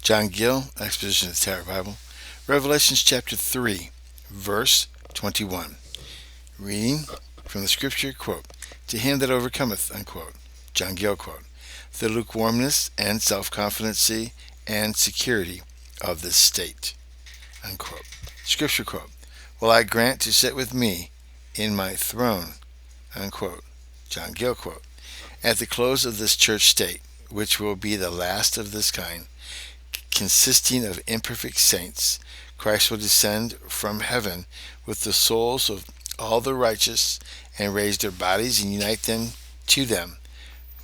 John Gill, Exposition of the Tower Bible. Revelations chapter 3, verse 21. Reading from the scripture, quote, "To him that overcometh," unquote. John Gill, quote, "the lukewarmness and self-confidency and security of this state," unquote. Scripture quote, "Will I grant to sit with me in my throne," unquote. John Gill, quote, "At the close of this church state, which will be the last of this kind, consisting of imperfect saints, Christ will descend from heaven with the souls of all the righteous and raise their bodies and unite them to them,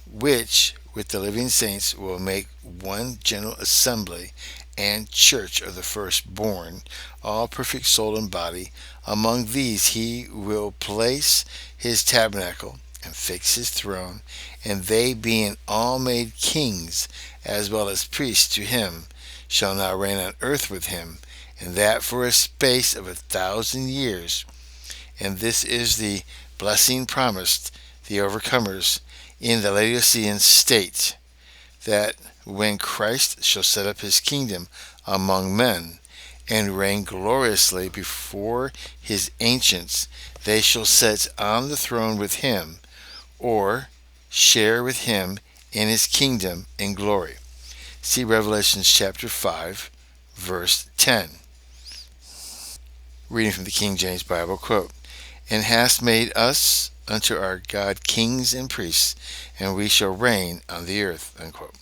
which with the living saints will make one general assembly and church of the firstborn, all perfect soul and body. Among these he will place his tabernacle and fix his throne, and they being all made kings as well as priests to him, shall now reign on earth with him, and that for a space of 1,000 years. And this is the blessing promised the overcomers in the Laodicean state, that when Christ shall set up his kingdom among men, and reign gloriously before his ancients, they shall sit on the throne with him, or share with him in his kingdom and glory. See Revelation chapter 5, verse 10. Reading from the King James Bible, quote, "And hast made us unto our God kings and priests, and we shall reign on the earth," unquote.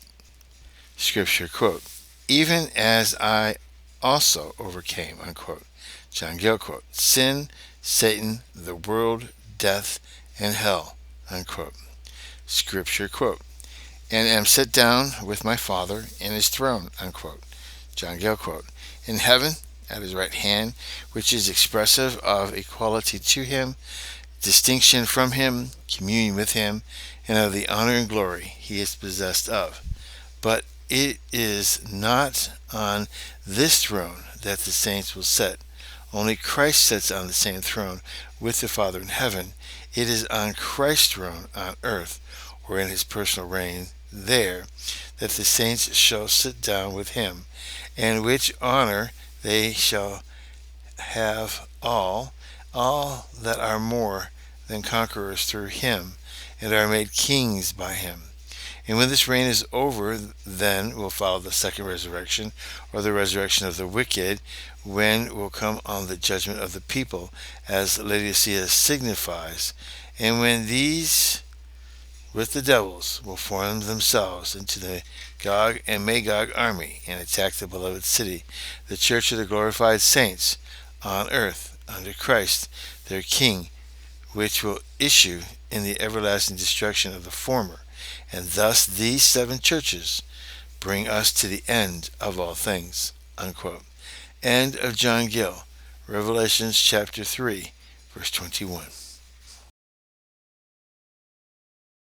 Scripture, quote, "Even as I also overcame," unquote. John Gill, quote, "sin, Satan, the world, death, and hell," unquote. Scripture, quote, "And am set down with my Father in his throne," unquote. John Gill, quote, "In heaven at his right hand, which is expressive of equality to him, distinction from him, communion with him, and of the honor and glory he is possessed of. But it is not on this throne that the saints will sit. Only Christ sits on the same throne with the Father in heaven. It is on Christ's throne on earth, or in his personal reign there, that the saints shall sit down with him, and which honor they shall have all that are more than conquerors through him, and are made kings by him. And when this reign is over, then will follow the second resurrection, or the resurrection of the wicked, when will come on the judgment of the people, as Laodicea signifies. And when these with the devils will form themselves into the Gog and Magog army, and attack the beloved city, the church of the glorified saints on earth, under Christ their King, which will issue in the everlasting destruction of the former. And thus these 7 churches bring us to the end of all things," unquote. End of John Gill, Revelations chapter 3, verse 21.